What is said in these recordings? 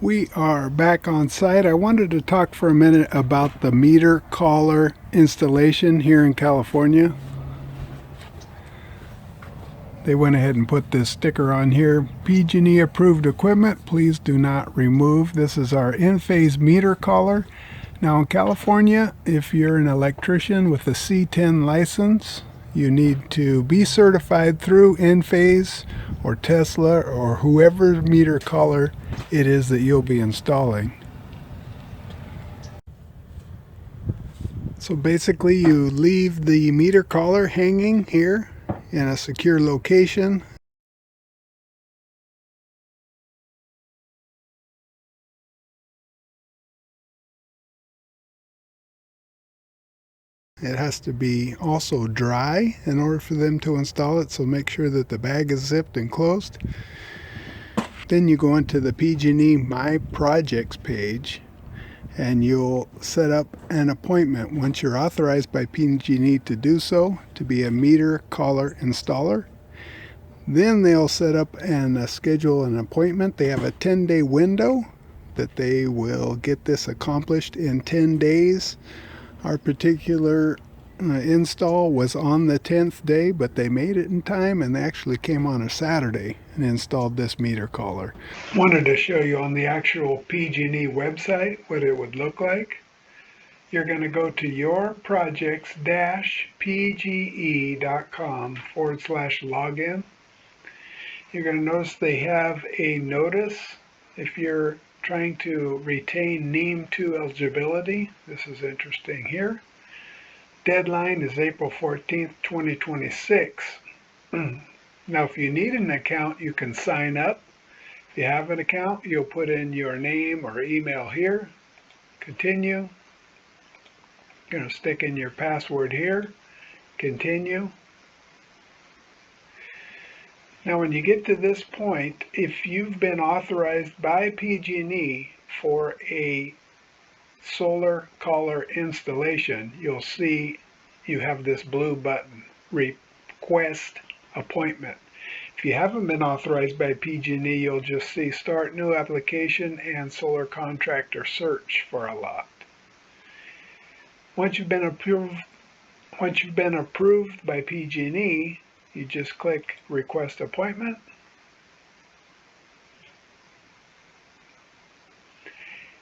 We are back on site. I wanted to talk for a minute about the meter collar installation here in California. They went ahead and put this sticker on here. PG&E approved equipment, please do not remove. This is our Enphase meter collar. Now in California, if you're an electrician with a C10 license, you need to be certified through Enphase or Tesla or whoever meter collar it is that you'll be installing. So basically you leave the meter collar hanging here in a secure location. It has to be also dry in order for them to install it, so make sure that the bag is zipped and closed. Then you go into the PG&E My Projects page and you'll set up an appointment once you're authorized by PG&E to do so, to be a meter collar installer. Then they'll set up and schedule an appointment. They have a 10-day window that they will get this accomplished in 10 days. Our particular install was on the 10th day, but they made it in time and they actually came on a Saturday and installed this meter collar. Wanted to show you on the actual PG&E website what it would look like. You're going to go to yourprojects-pge.com/login. You're going to notice they have a notice if you're trying to retain NEEM 2 eligibility. This is interesting here. Deadline is April 14th, 2026. Now, if you need an account, you can sign up. If you have an account, you'll put in your name or email here. Continue. You're going to stick in your password here. Continue. Now, when you get to this point, if you've been authorized by PG&E for a solar collar installation, you'll see you have this blue button, Request Appointment. If you haven't been authorized by PG&E, you'll just see Start New Application and Solar Contractor Search for a lot. Once you've been approved by PG&E, you just click Request Appointment.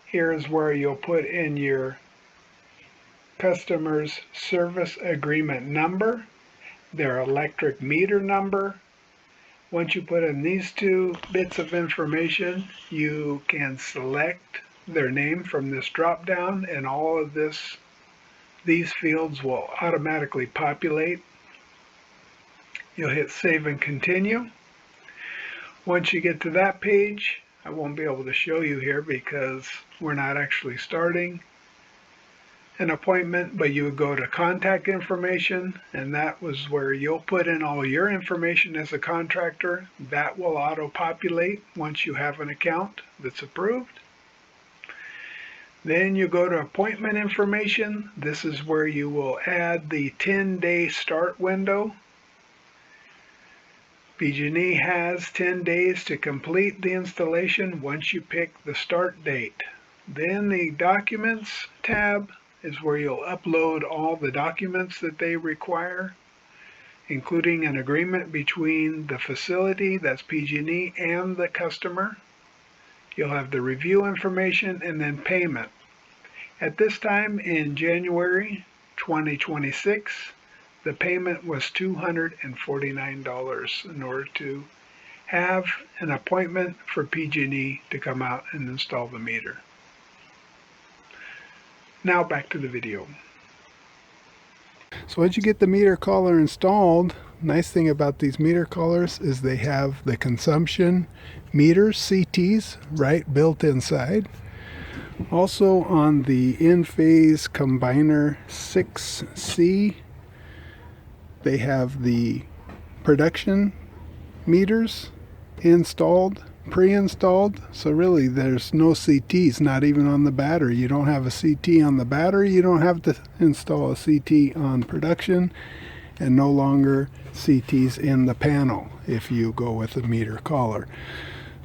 Here is where you'll put in your customer's service agreement number, their electric meter number. Once you put in these two bits of information, you can select their name from this drop down, and all of these fields will automatically populate. You'll hit Save and Continue. Once you get to that page, I won't be able to show you here because we're not actually starting an appointment, but you would go to Contact Information, and that was where you'll put in all your information as a contractor. That will auto-populate once you have an account that's approved. Then you go to Appointment Information. This is where you will add the 10-day start window. PG&E has 10 days to complete the installation once you pick the start date. Then the Documents tab is where you'll upload all the documents that they require, including an agreement between the facility, that's PG&E, and the customer. You'll have the review information and then payment. At this time in January 2026, the payment was $249 in order to have an appointment for PG&E to come out and install the meter. Now back to the video. So once you get the meter collar installed, nice thing about these meter collars is they have the consumption meters, CTs, right, built inside. Also on the Enphase Combiner 6C, they have the production meters installed, pre-installed. So really there's no CTs, not even on the battery. You don't have a CT on the battery, you don't have to install a CT on production, and no longer CTs in the panel if you go with a meter collar.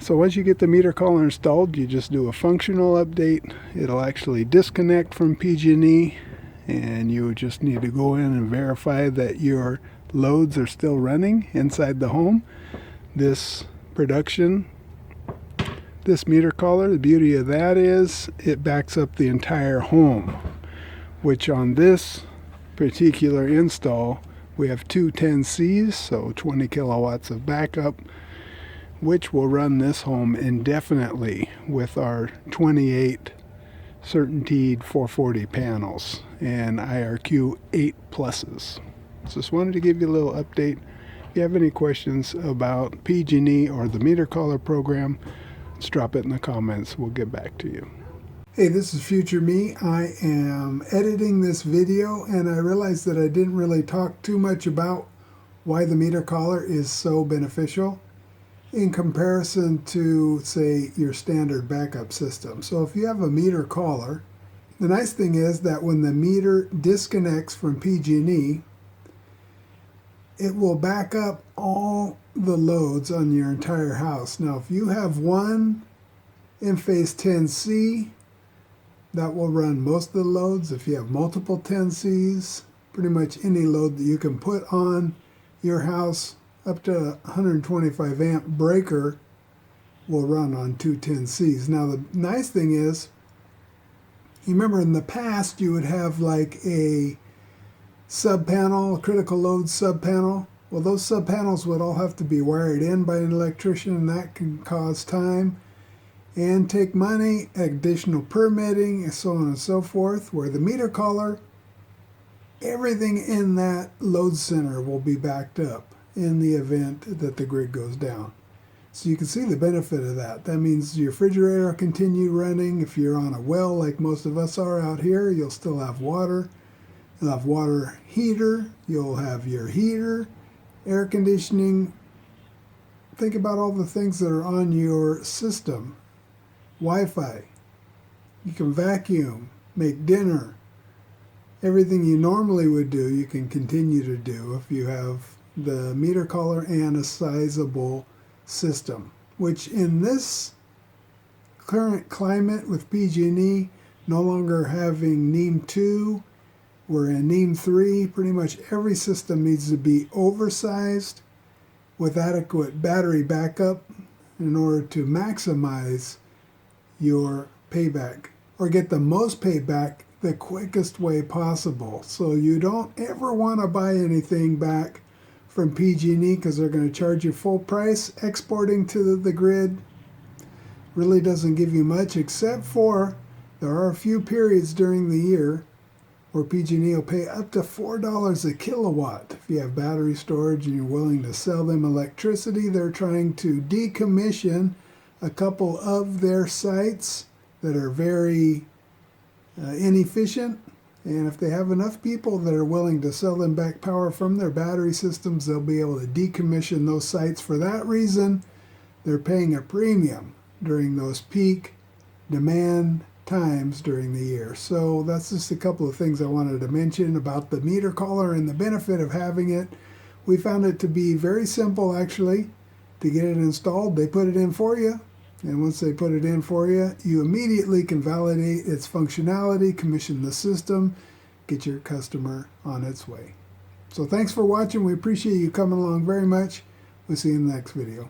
So once you get the meter collar installed, you just do a functional update. It'll actually disconnect from PG&E, and you just need to go in and verify that your loads are still running inside the home. This meter collar, the beauty of that is it backs up the entire home, which on this particular install we have two 10Cs, so 20 kilowatts of backup, which will run this home indefinitely with our 28 certainteed 440 panels and IRQ 8 pluses. Just wanted to give you a little update. If you have any questions about PG&E or the meter collar program, just drop it in the comments. We'll get back to you. Hey, this is Future Me. I am editing this video, and I realized that I didn't really talk too much about why the meter collar is so beneficial in comparison to, say, your standard backup system. So if you have a meter collar, the nice thing is that when the meter disconnects from PG&E, it will back up all the loads on your entire house. Now, if you have one Enphase 10C, that will run most of the loads. If you have multiple 10Cs, pretty much any load that you can put on your house, up to a 125 amp breaker will run on two 10Cs. Now the nice thing is, you remember in the past you would have like a sub panel, a critical load sub panel. Well, those sub panels would all have to be wired in by an electrician, and that can cause time and take money, additional permitting, and so on and so forth. Where the meter collar, everything in that load center will be backed up in the event that the grid goes down. So you can see the benefit of that. That means your refrigerator will continue running. If you're on a well like most of us are out here, you'll still have water. You'll have water heater. You'll have your heater, air conditioning. Think about all the things that are on your system. Wi-Fi. You can vacuum, make dinner. Everything you normally would do, you can continue to do if you have the meter collar and a sizable system, which in this current climate with PG&E no longer having NEM 2, we're in NEM 3. Pretty much every system needs to be oversized with adequate battery backup in order to maximize your payback or get the most payback the quickest way possible. So you don't ever want to buy anything back from PG&E because they're going to charge you full price. Exporting to the grid really doesn't give you much, except for there are a few periods during the year where PG&E will pay up to $4 a kilowatt. If you have battery storage and you're willing to sell them electricity, they're trying to decommission a couple of their sites that are very inefficient. And if they have enough people that are willing to sell them back power from their battery systems, they'll be able to decommission those sites. For that reason, they're paying a premium during those peak demand times during the year. So that's just a couple of things I wanted to mention about the meter collar and the benefit of having it. We found it to be very simple, actually, to get it installed. They put it in for you. And once they put it in for you, you immediately can validate its functionality, commission the system, get your customer on its way. So thanks for watching. We appreciate you coming along very much. We'll see you in the next video.